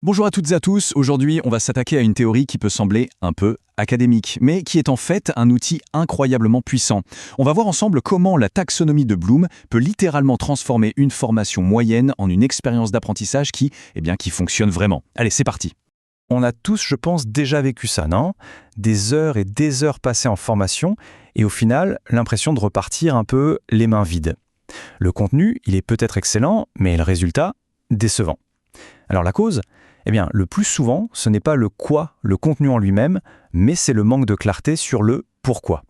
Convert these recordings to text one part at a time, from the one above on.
Bonjour à toutes et à tous, aujourd'hui on va s'attaquer à une théorie qui peut sembler un peu académique, mais qui est en fait un outil incroyablement puissant. On va voir ensemble comment la taxonomie de Bloom peut littéralement transformer une formation moyenne en une expérience d'apprentissage qui fonctionne vraiment. Allez, c'est parti. On a tous, je pense, déjà vécu ça, non? Des heures et des heures passées en formation et au final, l'impression de repartir un peu les mains vides. Le contenu, il est peut-être excellent, mais le résultat, décevant. Alors la cause? Eh bien, le plus souvent, ce n'est pas le quoi, le contenu en lui-même, mais c'est le manque de clarté sur le pourquoi.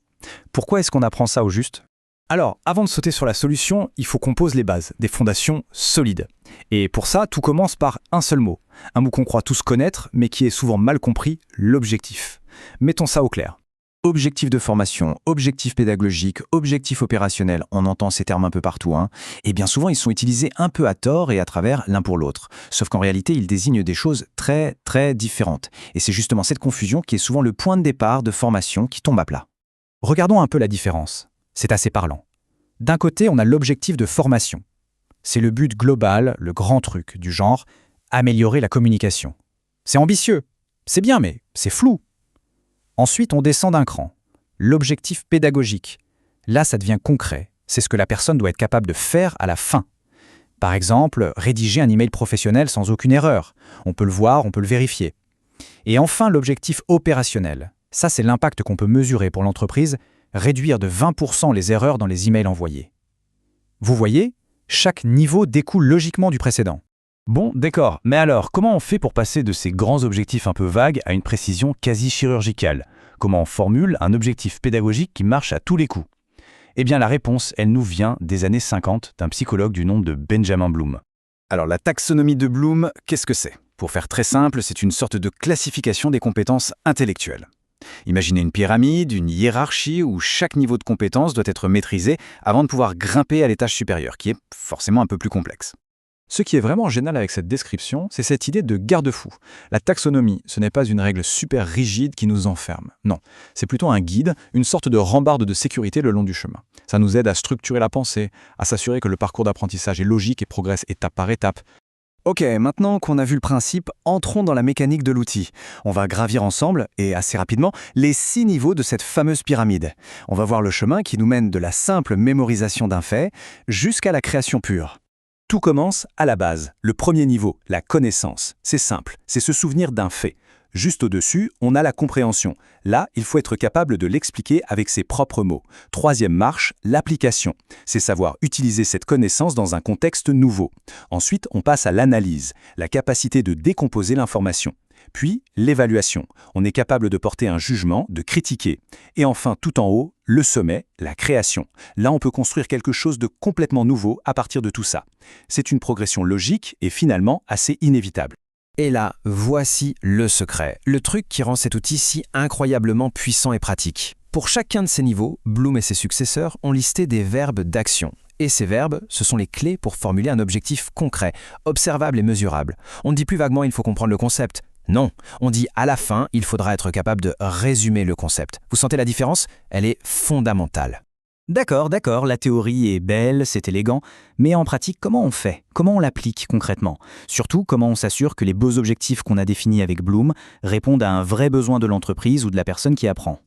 Pourquoi est-ce qu'on apprend ça au juste? Alors, avant de sauter sur la solution, il faut qu'on pose les bases, des fondations solides. Et pour ça, tout commence par un seul mot. Un mot qu'on croit tous connaître, mais qui est souvent mal compris, l'objectif. Mettons ça au clair. Objectif de formation, objectif pédagogique, objectif opérationnel, on entend ces termes un peu partout, et bien souvent ils sont utilisés un peu à tort et à travers l'un pour l'autre. Sauf qu'en réalité, ils désignent des choses très différentes. Et c'est justement cette confusion qui est souvent le point de départ de formation qui tombe à plat. Regardons un peu la différence. C'est assez parlant. D'un côté, on a l'objectif de formation. C'est le but global, le grand truc, du genre améliorer la communication. C'est ambitieux, c'est bien, mais c'est flou. Ensuite, on descend d'un cran. L'objectif pédagogique. Là, ça devient concret. C'est ce que la personne doit être capable de faire à la fin. Par exemple, rédiger un email professionnel sans aucune erreur. On peut le voir, on peut le vérifier. Et enfin, l'objectif opérationnel. Ça, c'est l'impact qu'on peut mesurer pour l'entreprise, réduire de 20% les erreurs dans les emails envoyés. Vous voyez, chaque niveau découle logiquement du précédent. Bon, d'accord, mais alors, comment on fait pour passer de ces grands objectifs un peu vagues à une précision quasi chirurgicale? Comment on formule un objectif pédagogique qui marche à tous les coups? Eh bien, la réponse, elle nous vient des années 50 d'un psychologue du nom de Benjamin Bloom. Alors, la taxonomie de Bloom, qu'est-ce que c'est? Pour faire très simple, c'est une sorte de classification des compétences intellectuelles. Imaginez une pyramide, une hiérarchie où chaque niveau de compétence doit être maîtrisé avant de pouvoir grimper à l'étage supérieur, qui est forcément un peu plus complexe. Ce qui est vraiment génial avec cette description, c'est cette idée de garde-fou. La taxonomie, ce n'est pas une règle super rigide qui nous enferme. Non, c'est plutôt un guide, une sorte de rambarde de sécurité le long du chemin. Ça nous aide à structurer la pensée, à s'assurer que le parcours d'apprentissage est logique et progresse étape par étape. Ok, maintenant qu'on a vu le principe, entrons dans la mécanique de l'outil. On va gravir ensemble, et assez rapidement, les 6 niveaux de cette fameuse pyramide. On va voir le chemin qui nous mène de la simple mémorisation d'un fait jusqu'à la création pure. Tout commence à la base, le premier niveau, la connaissance. C'est simple, c'est se souvenir d'un fait. Juste au-dessus, on a la compréhension. Là, il faut être capable de l'expliquer avec ses propres mots. Troisième marche, l'application. C'est savoir utiliser cette connaissance dans un contexte nouveau. Ensuite, on passe à l'analyse, la capacité de décomposer l'information. Puis, l'évaluation. On est capable de porter un jugement, de critiquer. Et enfin, tout en haut, le sommet, la création. Là, on peut construire quelque chose de complètement nouveau à partir de tout ça. C'est une progression logique et finalement assez inévitable. Et là, voici le secret, le truc qui rend cet outil si incroyablement puissant et pratique. Pour chacun de ces niveaux, Bloom et ses successeurs ont listé des verbes d'action. Et ces verbes, ce sont les clés pour formuler un objectif concret, observable et mesurable. On ne dit plus vaguement « il faut comprendre le concept ». Non, on dit à la fin, il faudra être capable de résumer le concept. Vous sentez la différence? Elle est fondamentale. D'accord, la théorie est belle, c'est élégant, mais en pratique, comment on fait? Comment on l'applique concrètement? Surtout, comment on s'assure que les beaux objectifs qu'on a définis avec Bloom répondent à un vrai besoin de l'entreprise ou de la personne qui apprend?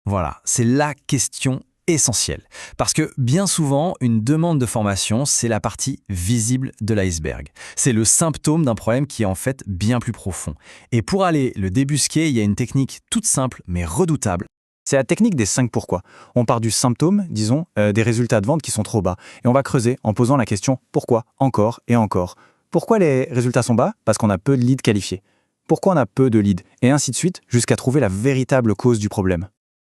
Voilà, c'est la question essentielle. Parce que bien souvent, une demande de formation, c'est la partie visible de l'iceberg. C'est le symptôme d'un problème qui est en fait bien plus profond. Et pour aller le débusquer, il y a une technique toute simple mais redoutable. C'est la technique des 5 pourquoi. On part du symptôme, disons, des résultats de vente qui sont trop bas. Et on va creuser en posant la question pourquoi, encore et encore. Pourquoi les résultats sont bas? Parce qu'on a peu de leads qualifiés. Pourquoi on a peu de leads? Et ainsi de suite, jusqu'à trouver la véritable cause du problème.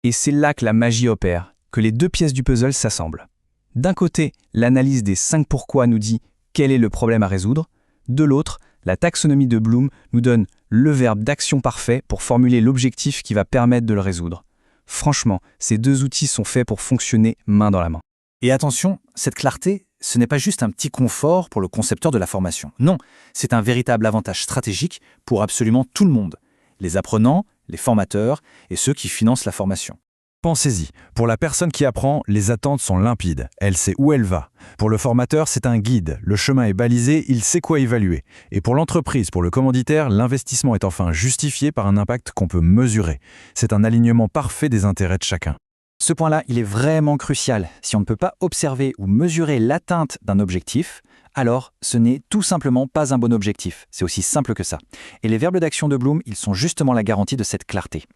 Et c'est là que la magie opère, que les deux pièces du puzzle s'assemblent. D'un côté, l'analyse des 5 pourquoi nous dit quel est le problème à résoudre. De l'autre, la taxonomie de Bloom nous donne le verbe d'action parfait pour formuler l'objectif qui va permettre de le résoudre. Franchement, ces deux outils sont faits pour fonctionner main dans la main. Et attention, cette clarté, ce n'est pas juste un petit confort pour le concepteur de la formation. Non, c'est un véritable avantage stratégique pour absolument tout le monde. Les apprenants, les formateurs et ceux qui financent la formation. Pensez-y, pour la personne qui apprend, les attentes sont limpides, elle sait où elle va. Pour le formateur, c'est un guide, le chemin est balisé, il sait quoi évaluer. Et pour l'entreprise, pour le commanditaire, l'investissement est enfin justifié par un impact qu'on peut mesurer. C'est un alignement parfait des intérêts de chacun. Ce point-là, il est vraiment crucial. Si on ne peut pas observer ou mesurer l'atteinte d'un objectif, alors ce n'est tout simplement pas un bon objectif. C'est aussi simple que ça. Et les verbes d'action de Bloom, ils sont justement la garantie de cette clarté.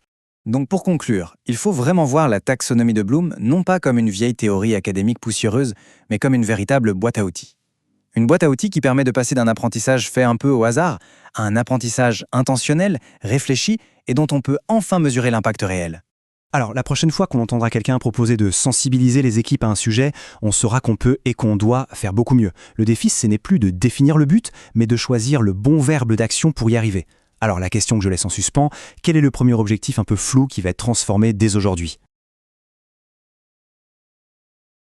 Donc pour conclure, il faut vraiment voir la taxonomie de Bloom non pas comme une vieille théorie académique poussiéreuse, mais comme une véritable boîte à outils. Une boîte à outils qui permet de passer d'un apprentissage fait un peu au hasard à un apprentissage intentionnel, réfléchi et dont on peut enfin mesurer l'impact réel. Alors, la prochaine fois qu'on entendra quelqu'un proposer de sensibiliser les équipes à un sujet, on saura qu'on peut et qu'on doit faire beaucoup mieux. Le défi, ce n'est plus de définir le but, mais de choisir le bon verbe d'action pour y arriver. Alors, la question que je laisse en suspens, quel est le premier objectif un peu flou qui va être transformé dès aujourd'hui ?